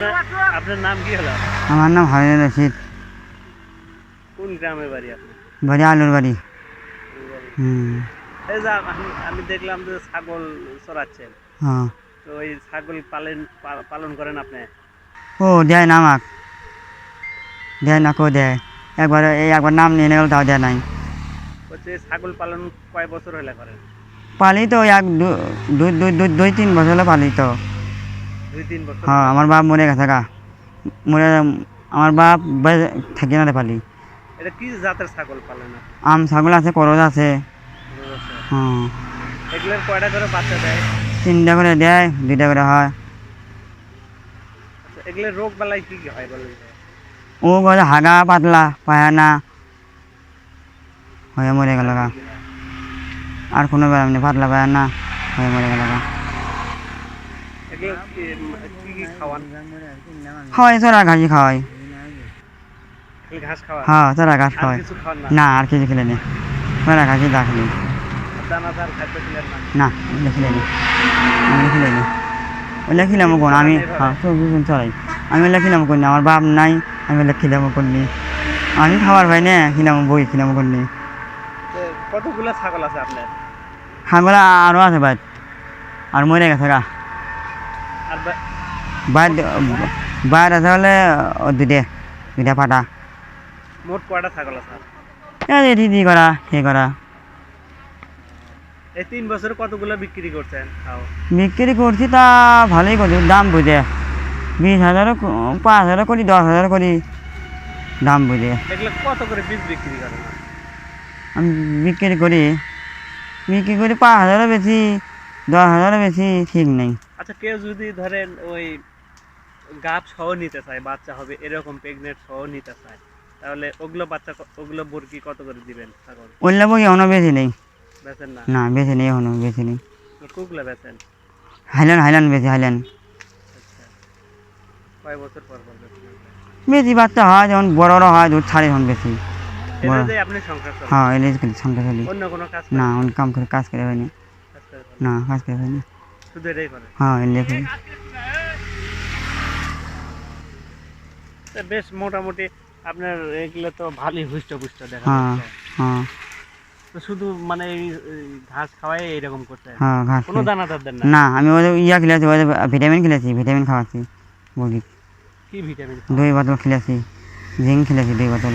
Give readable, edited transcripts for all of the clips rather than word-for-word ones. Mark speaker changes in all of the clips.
Speaker 1: আপনার নাম কি হলো?
Speaker 2: আমার নাম হারুন রশিদ।
Speaker 1: কোন গ্রামের বাড়ি আপনার?
Speaker 2: বাড়ি আলুর বাড়ি।
Speaker 1: এই যে আমি দেখলাম যে ছাগল চড়াচ্ছেন,
Speaker 2: হ্যাঁ।
Speaker 1: তো ওই ছাগল পালন করেন আপনি?
Speaker 2: ও দেয় না আমাক, দেয় না, কেউ দেয়। একবার নাম নিয়ে গেল, তাও দেয় নাই।
Speaker 1: হচ্ছে ছাগল পালন কয় বছর হলে করেন?
Speaker 2: পালি তো দুই তিন বছর হলো পালি তো।
Speaker 1: 2-3 বছর
Speaker 2: হ্যাঁ,
Speaker 1: হলো?
Speaker 2: আমার বাপ মরে গেছে গা, মরে আমার বাপ থাকি না পালি।
Speaker 1: এটা কি জাতের ছাগল পালন আপনি?
Speaker 2: আম ছাগল আছে, করজ আছে।
Speaker 1: বুঝতে পারছেন?
Speaker 2: হ্যাঁ,
Speaker 1: এগুলোর কয়টা করে বাচ্চা দেয়?
Speaker 2: 3টা করে দেয়, 2টা করে হয়।
Speaker 1: আচ্ছা, এগুলোর রোগ বালাই কি কি হয় বলেন তো?
Speaker 2: ও করে হাগা পাতলা পায়খানা হয়ে মরে গেল গা।
Speaker 1: কি কি হয়?
Speaker 2: আর কোনো ব্যায়াম নেই, পাতলা পায়খানা হয়ে মরে গেল গা।
Speaker 1: এগুলো কি কি খাওয়ান?
Speaker 2: খাওয়াই চড়া ঘাসি খাওয়াই।
Speaker 1: খালি ঘাস খাওয়ান?
Speaker 2: হ্যাঁ, চড়া ঘাস
Speaker 1: আর
Speaker 2: খাওয়াই।
Speaker 1: কিছু খাওয়ান না?
Speaker 2: না, আর কিছু খেলে নি, চড়া ঘাসি দা খেলি।
Speaker 1: দানাদার খাদ্য খেলেন না?
Speaker 2: না, ওগুলো খেলে নি, আমি খেলে নি। ওগুলো খিলামো কোন আমি? হ্যাঁ, চড়াই আমি। ওগুলো খিলামো করি না, আমার বাপ নাই, আমি ওগুলো খিলামো করিনি। আমি খাবার পাই না, খিলামো বই খিলামো করিনি।
Speaker 1: তো কতগুলো ছাগল আছে আপনার?
Speaker 2: হাঁগুলা আরও আছে বাইর, আর মরে গেছে গা।
Speaker 1: আর
Speaker 2: বাইর বাইর আছে হলে দুইটা ফাটা।
Speaker 1: মোট কয়টা ছাগল আছে?
Speaker 2: এই দিদি করা সে করা।
Speaker 1: এই 3 বছরে কতগুলো বিক্রি করছেন তাও?
Speaker 2: বিক্রি করছি তা ভালোই করছি, দাম বুঝে 20,000 5,000 করি, 10,000 করি, দাম বুঝে।
Speaker 1: এগুলো কত করে পিস বিক্রি করেন?
Speaker 2: আমি বিক্রি করি 5,000 বেশি, 10,000 বেশি, ঠিক নেই।
Speaker 1: আচ্ছা, কেউ যদি ধরেন ওই গাব সহ নিতে চায়, বাচ্চা হবে এরকম প্রেগনেন্ট সহ নিতে চায়, তাহলে ওগুলো বাচ্চা ওগুলো মুরগি কত করে দিবেন ছাগল?
Speaker 2: ওইলে বই এখনো বেশি নেই।
Speaker 1: বেচেন না?
Speaker 2: না, বেশি নেই, এখনো বেশি নেই।
Speaker 1: কোগুলো বেচেন?
Speaker 2: হাইল্যান্ড বেশি, হাইল্যান্ড
Speaker 1: আচ্ছা, কয় বছর পর পর বেচেন?
Speaker 2: বেশি বাচ্চা হয়, যখন বড় হয় দুধ ছাড়ে তখন বেশি।
Speaker 1: এটা যে আপনি সংসার করেন?
Speaker 2: হ্যাঁ, এলে সংখ্যা চলি।
Speaker 1: অন্য কোনো কাজ
Speaker 2: না,
Speaker 1: করেন?
Speaker 2: অনেক কাজ করে হয়নি।
Speaker 1: কাজ করে করেন?
Speaker 2: না, কাজ করে হয়নি।
Speaker 1: শুধু এটাই করেন?
Speaker 2: হ্যাঁ, এলে করি।
Speaker 1: তা বেশ মোটামুটি আপনার এগুলো তো ভালোই হুষ্ট দেখা
Speaker 2: হ্যাঁ,
Speaker 1: যাচ্ছে।
Speaker 2: হ্যাঁ,
Speaker 1: তো শুধু মানে এই ঘাস খাওয়াই এরকম করতে?
Speaker 2: হ্যাঁ, ঘাস
Speaker 1: কোনো
Speaker 2: খাই।
Speaker 1: দানাদার দেন না?
Speaker 2: না, আমি ওদের খেলেছি, ওদের ভিটামিন খাওয়াচ্ছি মুরগি।
Speaker 1: কি ভিটামিন?
Speaker 2: 2 বোতল খেলেছি, জিঙ্ক খেলেছি 2 বোতল।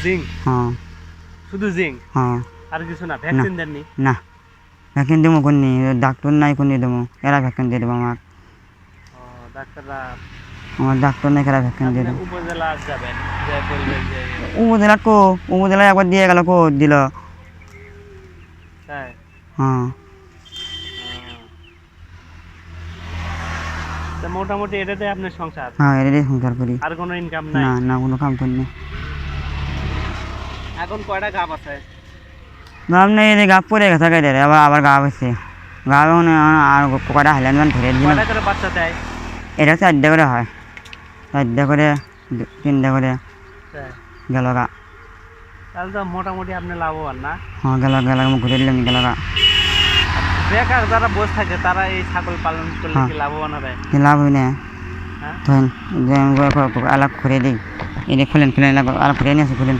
Speaker 1: জিঙ্ক?
Speaker 2: হ্যাঁ,
Speaker 1: শুধু জিঙ্ক?
Speaker 2: হ্যাঁ।
Speaker 1: আর কিছু না? ভ্যাকসিন দেননি?
Speaker 2: না, ভ্যাকসিন দেবো কোননি, ডাক্তার নাই কোননি দেবো, এরা ভ্যাকসিন দিয়ে দেবো আমার।
Speaker 1: ও, ডাক্তাররা?
Speaker 2: আমার ডাক্তার নাই, এরা ভ্যাকসিন দিয়ে
Speaker 1: আপনি
Speaker 2: দেবো।
Speaker 1: উপজেলা যাবেন, যে বলবেন যে
Speaker 2: উপজেলায় একবার দিয়ে গেল, দিল।
Speaker 1: তাই?
Speaker 2: হ্যাঁ।
Speaker 1: তা মোটামুটি এটাতে আপনার সংসার?
Speaker 2: হ্যাঁ, এটাই সংসার করি।
Speaker 1: আর কোনো ইনকাম নাই?
Speaker 2: না, না, কোনো কাম করি না।
Speaker 1: এখন কয়টা গাব আছে?
Speaker 2: গাব নেই, এই গাব পরে গেছে গাড়ি, আবার গাব হচ্ছে। গাব এখন আর কটা হাইল্যান্ড ধরে দিল।
Speaker 1: কয়টা করে বাচ্চা দেয়?
Speaker 2: এটা 4টা করে হয়, 4টা করে, 3টা করে
Speaker 1: তাই?
Speaker 2: গেল গা।
Speaker 1: তাহলে তো মোটামুটি আপনি লাভবান না?
Speaker 2: হ্যাঁ, গেল ঘুরে দিলাম, গেল গা।
Speaker 1: বেকার যারা বসে থাকে তারা এই ছাগল পালন করলে
Speaker 2: হ্যাঁ।
Speaker 1: কি লাভবান হবে?
Speaker 2: কি লাভ হয় না?
Speaker 1: হ্যাঁ?
Speaker 2: ধরেন আলাপ ঘুরে দিই, এটা খুলেন, আলাপ ঘুরে নিয়ে আসি, খুলেন।